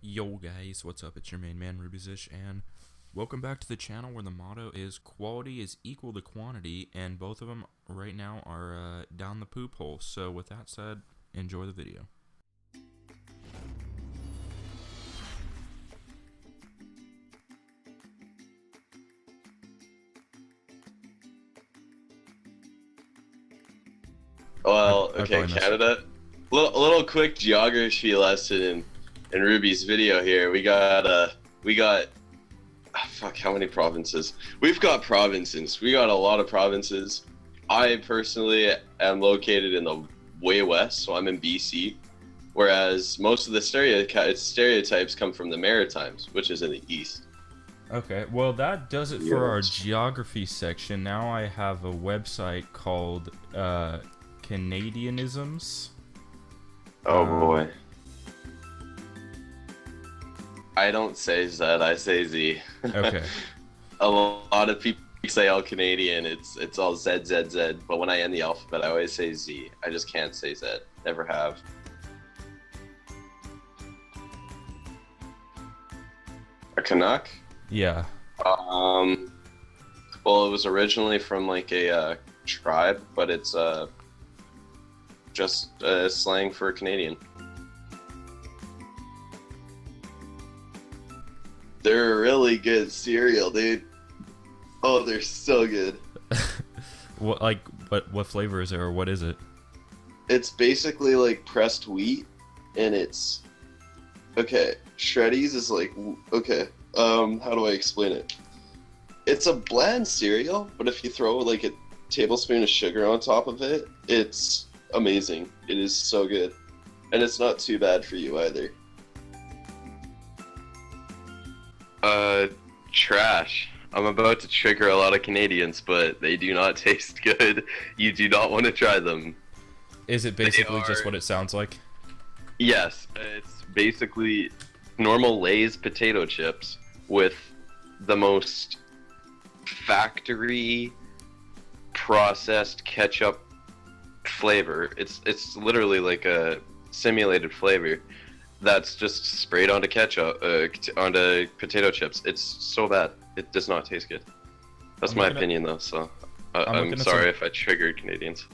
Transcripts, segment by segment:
Yo guys, what's up? It's your main man Rubyzish, and welcome back to the channel where the motto is quality is equal to quantity, and both of them right now are down the poop hole. So with that said, enjoy the video. Well, I okay, probably messed up. Canada. Little quick geography lesson in Ruby's video here. Fuck, how many provinces? We've got provinces. We got a lot of provinces. I personally am located in the way west, so I'm in BC. Whereas most of the stereotypes come from the Maritimes, which is in the east. Okay, well that does it for our Yes. geography section. Now I have a website called Canadianisms. Oh Um, boy. I don't say Z, I say Z. Okay. A lot of people say all Canadian. It's all Z Z Z. But when I end the alphabet, I always say Z. I just can't say Z. Never have. A Canuck. Yeah. Um. Well, it was originally from like a tribe, but it's just slang for Canadian. They're a really good cereal, dude. Oh, they're so good. What flavor is there, or what is it? It's basically like pressed wheat, and it's okay. Shreddies is like okay. How do I explain it? It's a bland cereal, but if you throw like a tablespoon of sugar on top of it, it's amazing. It is so good, and it's not too bad for you either. Trash. I'm about to trigger a lot of Canadians, but they do not taste good. You do not want to try them. Is it basically just are- what it sounds like? Yes, it's basically normal Lay's potato chips with the most factory processed ketchup flavor. It's literally like a simulated flavor that's just sprayed onto ketchup, onto potato chips. It's so bad. It does not taste good. That's I'm my looking at- opinion, though. So I'm I'm looking at sorry some- if I triggered Canadians.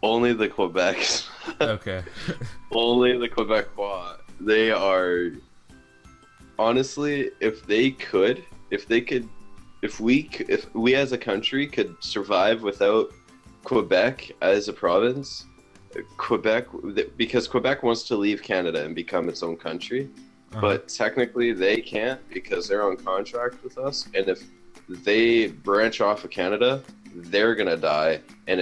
Only the Quebecs. Okay. Only the Quebecois. They are honestly, if we as a country could survive without Quebec as a province, Quebec because Quebec wants to leave Canada and become its own country, but technically they can't because they're on contract with us, and if they branch off of Canada, they're gonna die, and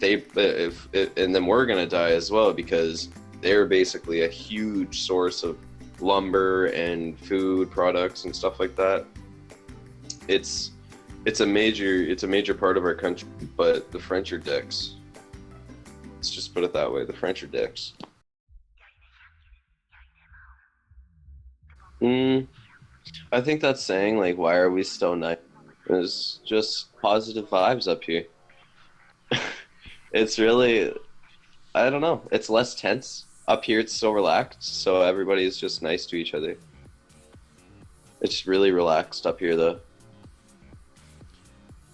and then we're gonna die as well because they're basically a huge source of lumber and food products and stuff like that. It's a major part of our country, but the French are dicks. Let's just put it that way. The French are dicks. I think that's saying like, why are we so nice? There's just positive vibes up here. It's really, I don't know. It's less tense up here. It's so relaxed, so everybody is just nice to each other. It's really relaxed up here, though.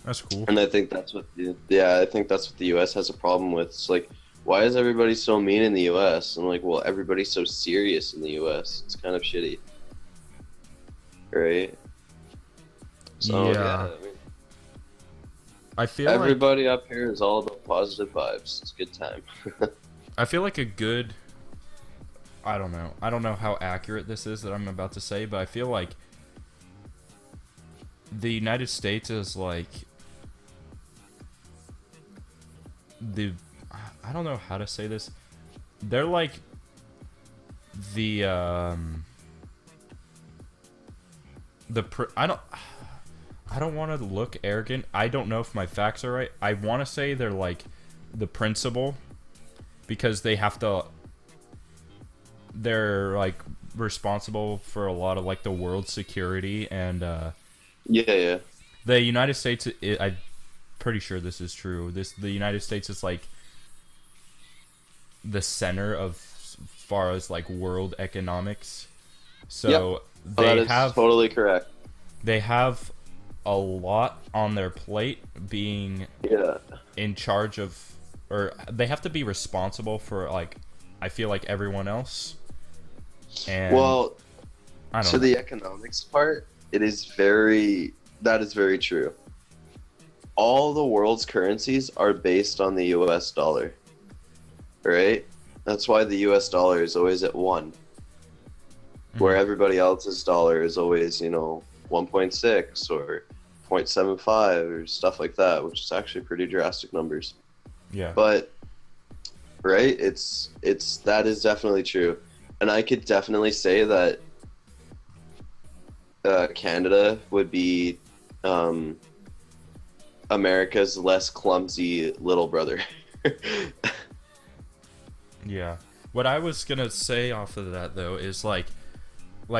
That's cool. And I think that's what I think that's what the US has a problem with. It's like, why is everybody so mean in the US? And like, well, everybody's so serious in the US. It's kind of shitty. Right? So Yeah. I mean, I feel like everybody up here is all about positive vibes. It's a good time. I don't know how accurate this is that I'm about to say, but I feel like the United States is like I don't know how to say this. They're like the I don't want to look arrogant. I don't know if my facts are right. I want to say they're like the principal because they're like responsible for a lot of like the world's security, and Yeah. the United States, I'm pretty sure this is true. The United States is like the center of far as like world economics. So that is totally correct. They have a lot on their plate, being in charge of, or they have to be responsible for, like, I feel like everyone else. And well, I don't to know. the economics part, that is very true. All the world's currencies are based on the US dollar, right? That's why the US dollar is always at 1, where everybody else's dollar is always, 1.6 or 0.75 or stuff like that, which is actually pretty drastic numbers. Yeah. But right, it's that is definitely true, and I could definitely say that Canada would be America's less clumsy little brother. Yeah. What I was gonna say off of that though is like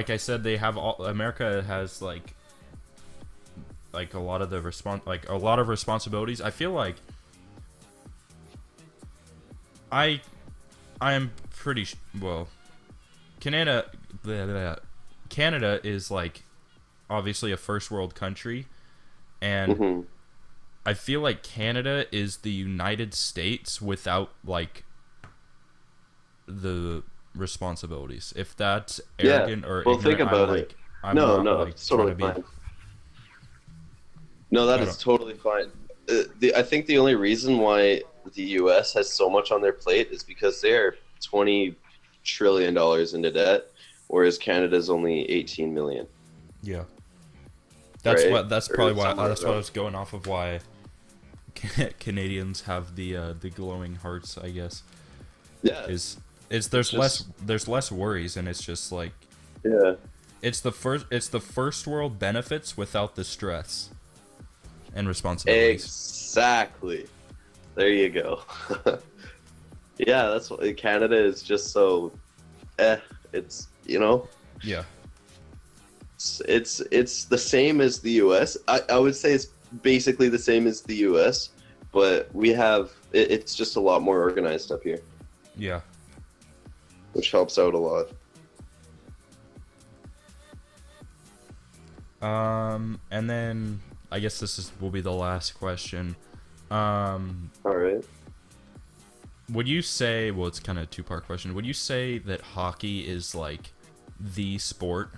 I said, they have America has like a lot of the responsibilities. I feel like I am pretty well. Canada is like obviously a first world country, and I feel like Canada is the United States without like the responsibilities. If that's arrogant or ignorant, think about I'm, it. like, I'm No, not, like, it's totally trying to fine. No, that is totally fine. I think the only reason why the U.S. has so much on their plate is because they are $20 trillion into debt, whereas Canada's only 18 million. Yeah. That's right? what. That's probably why. somewhere That's what I around. was going off of. Why Canadians have the glowing hearts, I guess. Yeah. Is there's less worries, and it's just like it's the first world benefits without the stress and responsibilities. Exactly. There you go. Yeah, that's what Canada is, just so it's Yeah. it's the same as the US. I would say it's basically the same as the US, but we have it's just a lot more organized up here, Yeah. which helps out a lot. And then I guess will be the last question. All right. Would you say, well, it's kind of a two-part question. Would you say that hockey is like the sport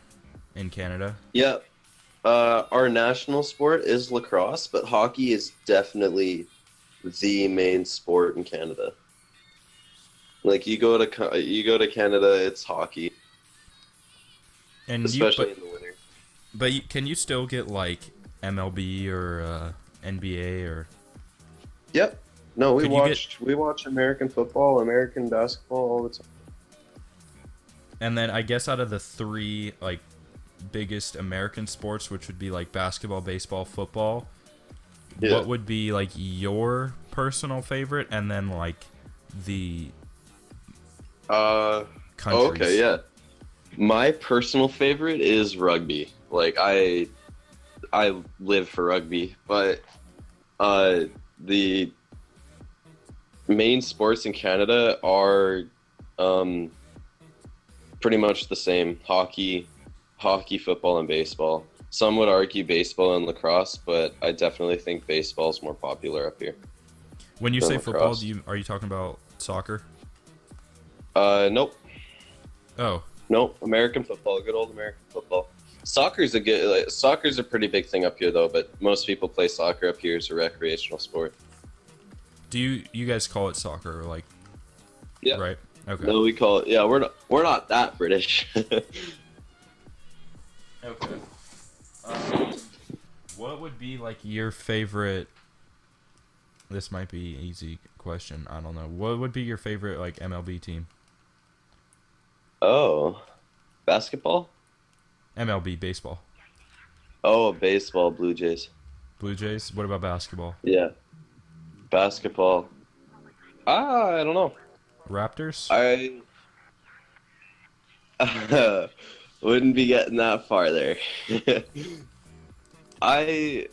in Canada? Yeah. Our national sport is lacrosse, but hockey is definitely the main sport in Canada. Like you go to Canada, it's hockey, And especially in the winter. but can you still get like MLB or NBA or? Yep. No, we Could you watch American football, American basketball all the time. And then I guess out of the three like biggest American sports, which would be like basketball, baseball, football, what would be like your personal favorite, and then like the countries? Okay, yeah. My personal favorite is rugby. Like I live for rugby, but the main sports in Canada are pretty much the same: hockey, football, and baseball. Some would argue baseball and lacrosse, but I definitely think baseball is more popular up here. When you than say football, lacrosse. are you talking about soccer? Nope. Oh, Nope. American football, good old American football. Soccer's a pretty big thing up here though, but most people play soccer up here as a recreational sport. do you guys call it soccer, like? Yeah. Right. Okay. No, we call it. Yeah, we're not that British. Okay. What would be like your favorite? This might be an easy question. I don't know. What would be your favorite like MLB team? Oh, basketball? MLB baseball. Oh, baseball, Blue Jays. Blue Jays. What about basketball? Yeah, basketball. I don't know. Raptors. I wouldn't be getting that far there. I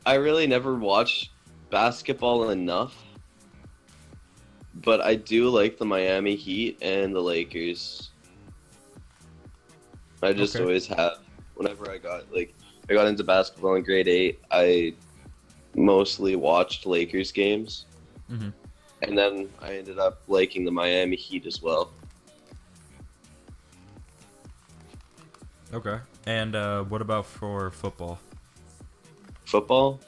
really never watched basketball enough, but I do like the Miami Heat and the Lakers. I just Okay. always have. Whenever I got into basketball in grade 8, I mostly watched Lakers games, Mm-hmm. and then I ended up liking the Miami Heat as well. Okay. And what about for football? Football?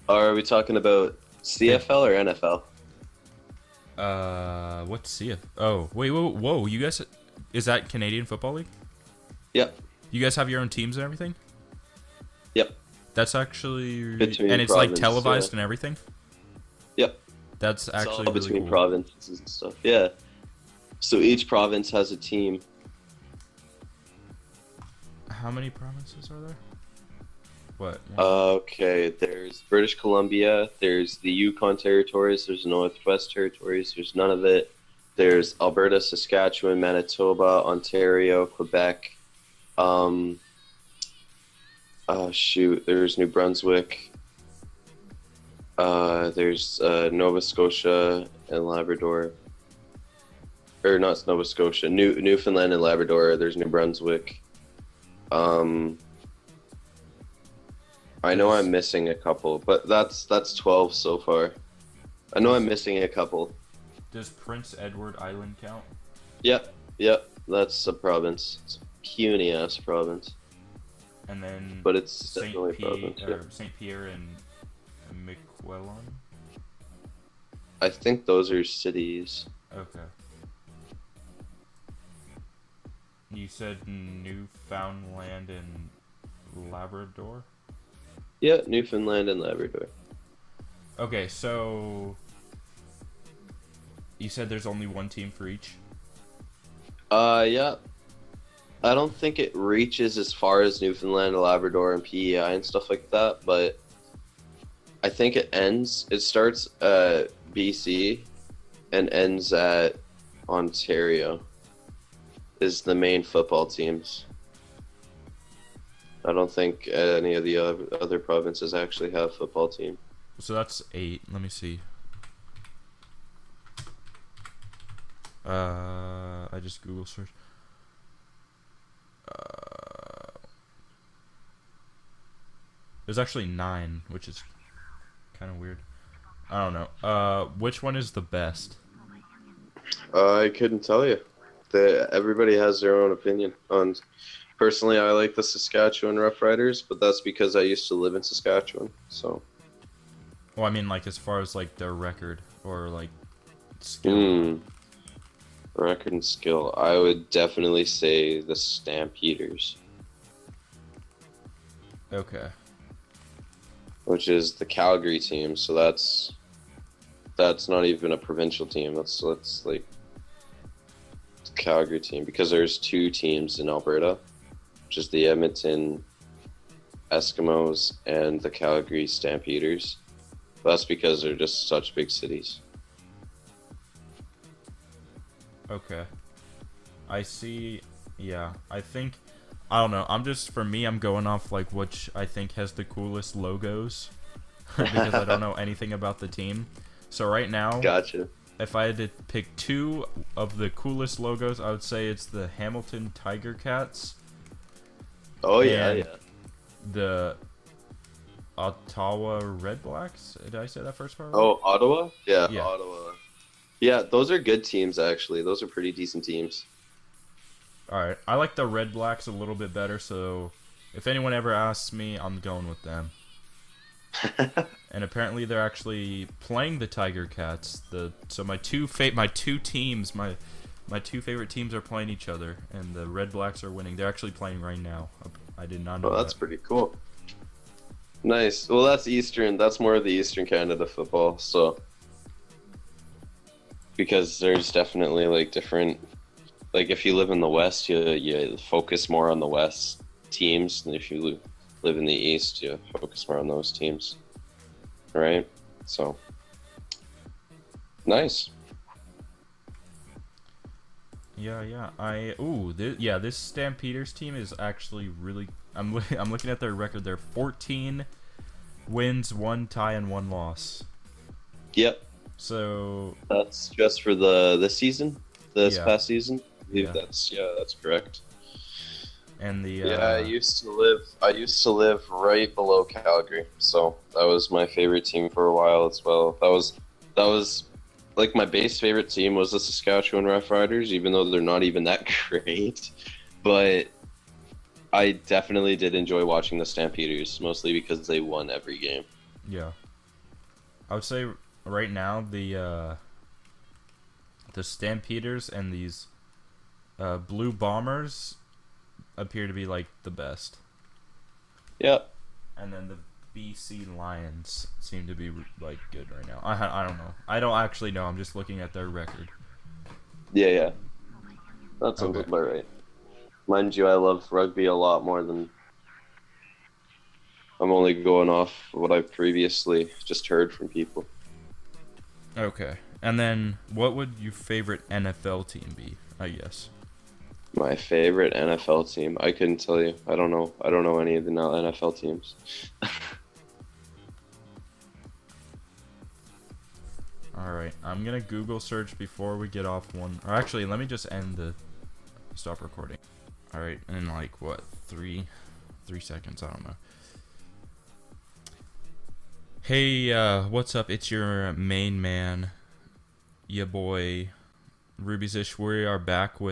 Are we talking about CFL or NFL? What's CF? Oh, wait, whoa, you guys, is that Canadian Football League? Yep. You guys have your own teams and everything? Yep. That's actually, Between and it's like province, televised yeah. and everything? Yep. That's It's actually all really between cool. provinces and stuff. Yeah. So each province has a team. How many provinces are there? What? Okay, there's British Columbia, there's the Yukon Territories, there's Northwest Territories, there's none of it. There's Alberta, Saskatchewan, Manitoba, Ontario, Quebec. There's New Brunswick. There's Nova Scotia and Labrador. Or not Nova Scotia, Newfoundland and Labrador. There's New Brunswick. I know I'm missing a couple, but that's 12 so far. I know I'm missing a couple. Does Prince Edward Island count? Yep, that's a province. It's a puny ass province. And then But it's definitely a province. Yeah. St. Pierre and Miquelon? I think those are cities. Okay. You said Newfoundland and Labrador? Yeah, Newfoundland and Labrador. Okay, so you said there's only one team for each? Yeah. I don't think it reaches as far as Newfoundland, Labrador, and PEI and stuff like that, but I think it starts at BC and ends at Ontario is the main football teams. I don't think any of the other provinces actually have football team. So that's 8. Let me see. I just Google search. There's actually 9, which is kind of weird. I don't know. Which one is the best? I couldn't tell you. Everybody has their own opinion on. Personally, I like the Saskatchewan Roughriders, but that's because I used to live in Saskatchewan. So. Well, I mean, like as far as like their record or like skill. Record and skill. I would definitely say the Stampeders. Okay. Which is the Calgary team. So that's not even a provincial team. That's like the Calgary team because there's 2 teams in Alberta, which is the Edmonton Eskimos and the Calgary Stampeders. That's because they're just such big cities. Okay. I see. Yeah, I don't know. For me, I'm going off like which I think has the coolest logos because I don't know anything about the team. So right now, Gotcha. if I had to pick 2 of the coolest logos, I would say it's the Hamilton Tiger Cats. Oh yeah, and yeah. The Ottawa Red Blacks. Did I say that first part? Oh, Ottawa? Yeah, Yeah. Ottawa. Yeah, those are good teams actually. Those are pretty decent teams. Alright, I like the Red Blacks a little bit better, so if anyone ever asks me, I'm going with them. And apparently they're actually playing the Tiger Cats. So my two favorite teams are playing each other, and the Red Blacks are winning. They're actually playing right now. I did not know Oh, that's that. pretty cool. Nice. Well, that's Eastern. That's more of the Eastern Canada football. So, because there's definitely like different. Like if you live in the West, you focus more on the West teams, and if you live in the East, you focus more on those teams. Right. So, nice. Yeah. This Stampeders team is actually really. I'm looking at their record. They're 14 wins, 1 tie, and 1 loss. Yep. So That's just for this season, this Yeah. past season. I believe Yeah. that's correct. and the Yeah, I used to live right below Calgary, so that was my favorite team for a while as well. That was like my base favorite team was the Saskatchewan Roughriders, even though they're not even that great. But I definitely did enjoy watching the Stampeders, mostly because they won every game. Yeah. I would say right now the Stampeders and these Blue Bombers appear to be like the best. Yeah. And then the BC Lions seem to be like good right now. I don't know. I don't actually know. I'm just looking at their record. Yeah. That sounds about right. Mind you, I love rugby a lot more than... I'm only going off what I've previously just heard from people. Okay. And then what would your favorite NFL team be, I guess? My favorite NFL team? I couldn't tell you. I don't know. I don't know any of the NFL teams. Alright. I'm going to Google search before we get off one. Or actually, let me just end the... Stop recording. Alright. In like, what? 3 seconds? I don't know. Hey, what's up? It's your main man, ya boy, Rubyzish. We are back with